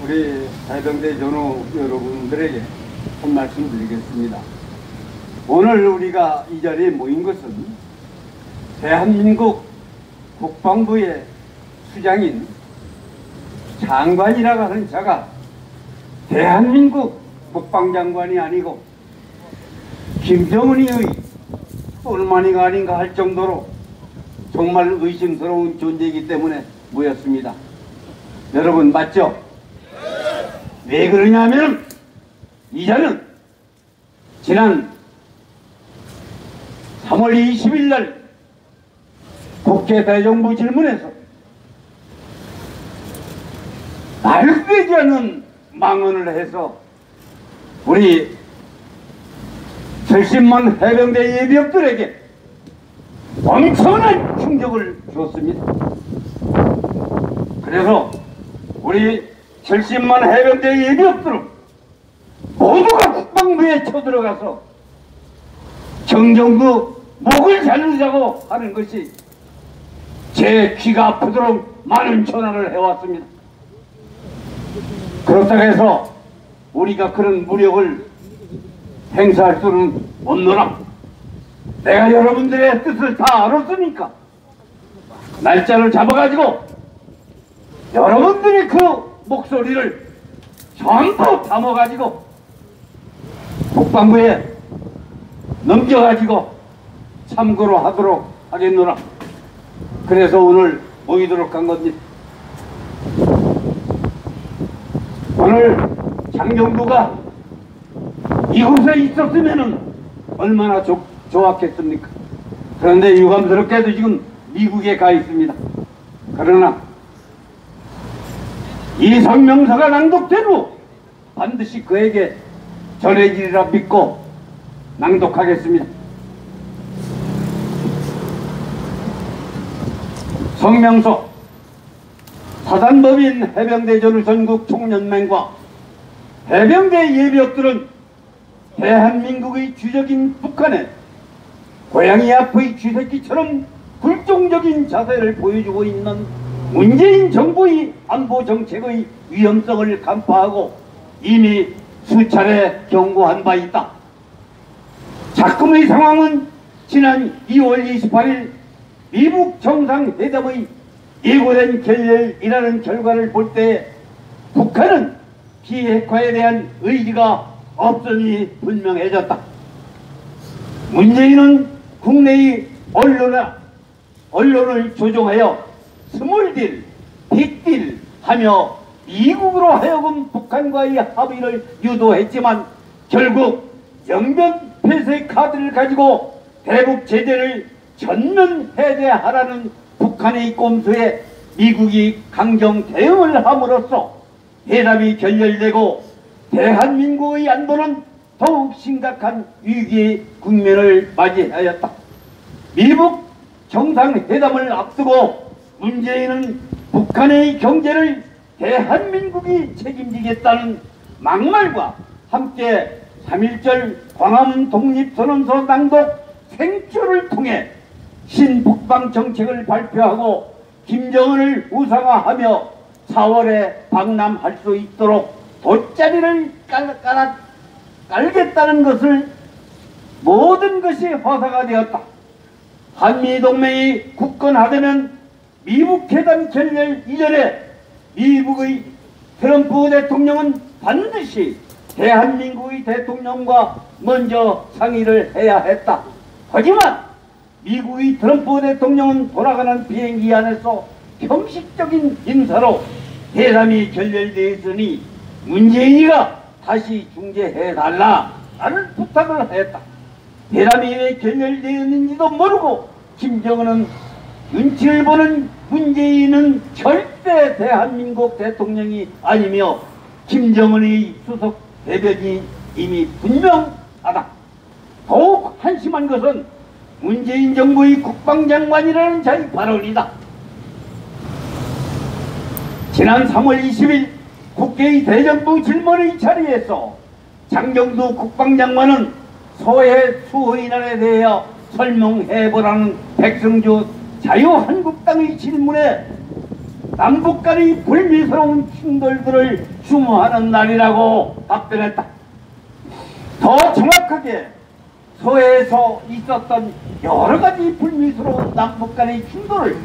우리 해병대 전우 여러분들에게 한 말씀 드리겠습니다. 오늘 우리가 이 자리에 모인 것은 대한민국 국방부의 수장인 장관이라고 하는 자가 대한민국 국방장관이 아니고 김정은이의 똘마니가 아닌가 할 정도로 정말 의심스러운 존재이기 때문에 모였습니다. 여러분 맞죠? 왜 그러냐면 이 자는 지난 3월 20일 날 국회 대정부 질문에서 말도 되지 않는 망언을 해서 우리 70만 해병대 예비역들에게 엄청난 충격을 줬습니다. 그래서 우리 70만 해병대 예비역들은 모두가 국방부에 쳐들어가서 정정부 목을 자르자고 하는 것이 제 귀가 아프도록 많은 전화를 해왔습니다. 그렇다고 해서 우리가 그런 무력을 행사할 수는 없노라. 내가 여러분들의 뜻을 다 알았으니까 날짜를 잡아가지고 여러분들이 그 목소리를 전부 담아가지고 국방부에 넘겨가지고 참고로 하도록 하겠노라. 그래서 오늘 모이도록 한 겁니다. 오늘 장정부가 이곳에 있었으면 얼마나 좋았겠습니까? 그런데 유감스럽게도 지금 미국에 가 있습니다. 그러나 이 성명서가 낭독된 후 반드시 그에게 전해지리라 믿고 낭독하겠습니다. 성명서 사단법인 해병대 전우 전국 총연맹과 해병대 예비역들은 대한민국의 주적인 북한에 고양이 앞의 쥐새끼처럼 굴종적인 자세를 보여주고 있는 문재인 정부의 안보 정책의 위험성을 간파하고 이미 수차례 경고한 바 있다. 작금의 상황은 지난 2월 28일 미국 정상회담의 예고된 결렬이라는 결과를 볼 때 북한은 비핵화에 대한 의지가 없음이 분명해졌다. 문재인은 국내의 언론을 조종하여 스몰딜, 빅딜 하며 미국으로 하여금 북한과의 합의를 유도했지만 결국 영변 폐쇄 카드를 가지고 대북 제재를 전면 해제하라는 북한의 꼼수에 미국이 강경 대응을 함으로써 회담이 결렬되고 대한민국의 안보는 더욱 심각한 위기의 국면을 맞이하였다. 미국 정상회담을 앞두고 문재인은 북한의 경제를 대한민국이 책임지겠다는 막말과 함께 3.1절 광화문 독립선언서 낭독 생초를 통해 신북방 정책을 발표하고 김정은을 우상화하며 4월에 방남할 수 있도록 돗자리를 깔겠다는 것을 모든 것이 허사가 되었다. 한미동맹이 굳건하다면 미국 회담 결렬 이전에 미국의 트럼프 대통령은 반드시 대한민국의 대통령과 먼저 상의를 해야 했다. 하지만 미국의 트럼프 대통령은 돌아가는 비행기 안에서 형식적인 인사로 회담이 결렬되어 있으니 문재인이가 다시 중재해달라라는 부탁을 했다. 회담이 왜 결렬되었는지도 모르고 김정은은 눈치를 보는 문재인은 절대 대한민국 대통령이 아니며 김정은의 수석 대변이 이미 분명하다. 더욱 한심한 것은 문재인 정부의 국방장관이라는 자의 발언이다. 지난 3월 20일 국회의 대정부 질문의 자리에서 장정두 국방장관은 소해 수호인안에 대하여 설명해보라는 백성주 자유한국당의 질문에 남북 간의 불미스러운 충돌들을 추모하는 날이라고 답변했다. 더 정확하게 서해에서 있었던 여러 가지 불미스러운 남북 간의 충돌을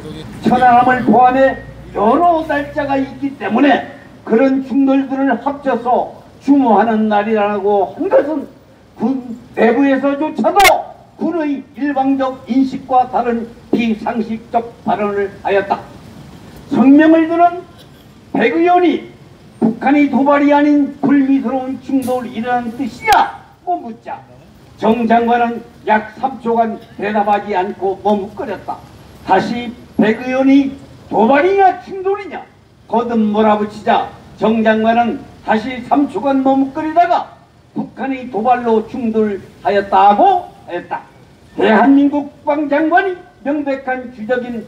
천안함을 포함해 여러 날짜가 있기 때문에 그런 충돌들을 합쳐서 추모하는 날이라고 한 것은 군 내부에서조차도 군의 일방적 인식과 다른 비상식적 발언을 하였다. 성명을 들은 백 의원이 북한이 도발이 아닌 불미스러운 충돌이 일어난 뜻이냐고 묻자 정 장관은 약 3초간 대답하지 않고 머뭇거렸다. 다시 백 의원이 도발이냐 충돌이냐 거듭 몰아붙이자 정 장관은 다시 3초간 머뭇거리다가 북한이 도발로 충돌하였다고 했다. 대한민국 국방장관이 명백한 주적인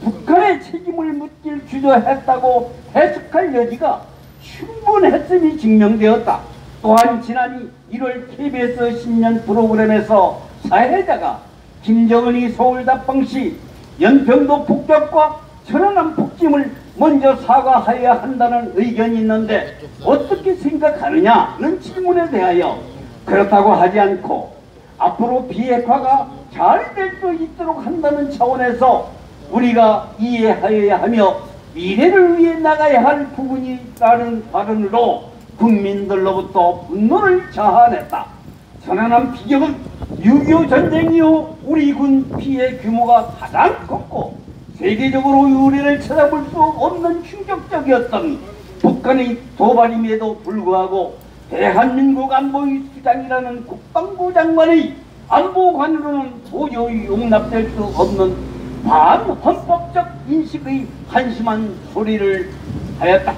북한의 책임을 묻길 주저했다고 해석할 여지가 충분했음이 증명되었다. 또한 지난 1월 KBS 신년 프로그램에서 사회자가 김정은이 서울 답방 시 연평도 폭격과 천안함 폭침을 먼저 사과하여야 한다는 의견이 있는데 어떻게 생각하느냐는 질문에 대하여 그렇다고 하지 않고 앞으로 비핵화가 잘 될 수 있도록 한다는 차원에서 우리가 이해하여야 하며 미래를 위해 나가야 할 부분이라는 발언으로 국민들로부터 분노를 자아냈다. 천안함 피격은 6.25 전쟁 이후 우리 군 피해 규모가 가장 컸고 세계적으로 우리를 찾아볼 수 없는 충격적이었던 북한의 도발임에도 불구하고 대한민국 안보위 수장이라는 국방부 장관의 안보관으로는 도저히 용납될 수 없는 반헌법적 인식의 한심한 소리를 하였다.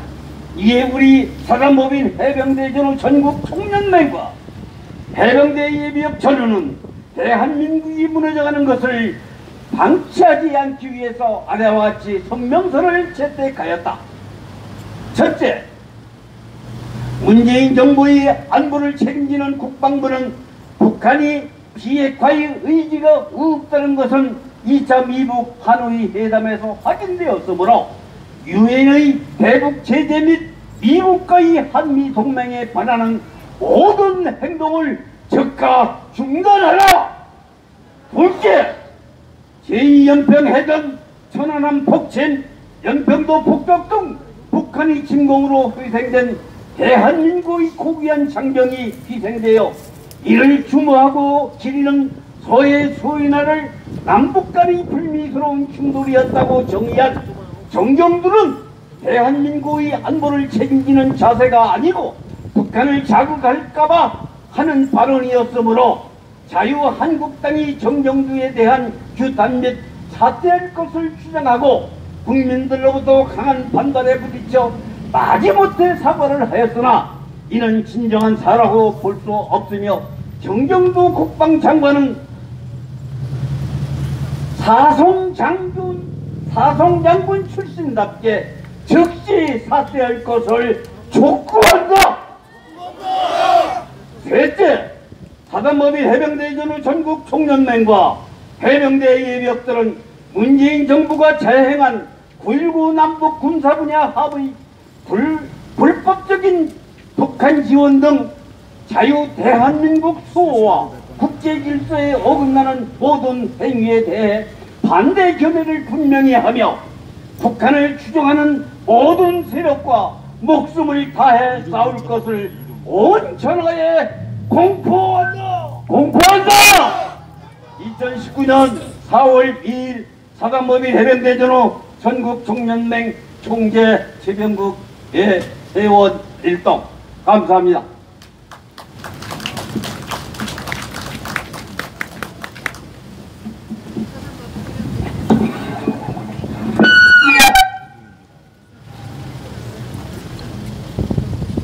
이에 우리 사단법인 해병대 전후 전국 총연맹과 해병대 예비역 전후는 대한민국이 무너져가는 것을 방치하지 않기 위해서 아래와 같이 성명서를 채택하였다. 첫째, 문재인 정부의 안보를 책임지는 국방부는 북한이 비핵화의 의지가 없다는 것은 2차 미국 하노이 회담에서 확인되었으므로 유엔의 대북 제재 및 미국과의 한미 동맹에 반하는 모든 행동을 즉각 중단하라. 둘째, 제2연평 해전, 천안함 폭침, 연평도 폭격 등 북한의 침공으로 희생된 대한민국의 고귀한 장병이 희생되어 이를 추모하고 기리는 서해 소인화를 남북 간의 불미스러운 충돌이었다고 정의한 정경들은 대한민국의 안보를 책임지는 자세가 아니고 북한을 자극할까봐 하는 발언이었으므로 자유한국당이 정경두에 대한 규탄 및 사퇴할 것을 주장하고 국민들로부터 강한 반발에 부딪혀 마지못해 사과를 하였으나 이는 진정한 사과라고 볼 수 없으며 정경두 국방장관은 사성장군 출신답게 즉시 사퇴할 것을 촉구한다. 셋째, 사단법인 해병대 전후 전국 총연맹과 해병대 예비역들은 문재인 정부가 자행한 9.19 남북 군사 분야 합의 불법적인 북한 지원 등 자유 대한민국 수호와 국제 질서에 어긋나는 모든 행위에 대해 반대 견해를 분명히 하며 북한을 추종하는 모든 세력과 목숨을 다해 싸울 것을 온천하에 공포한다. 2019년 4월 2일 사단법인 해병대 전후 전국 총연맹 총재 최병국의 회원 일동 감사합니다.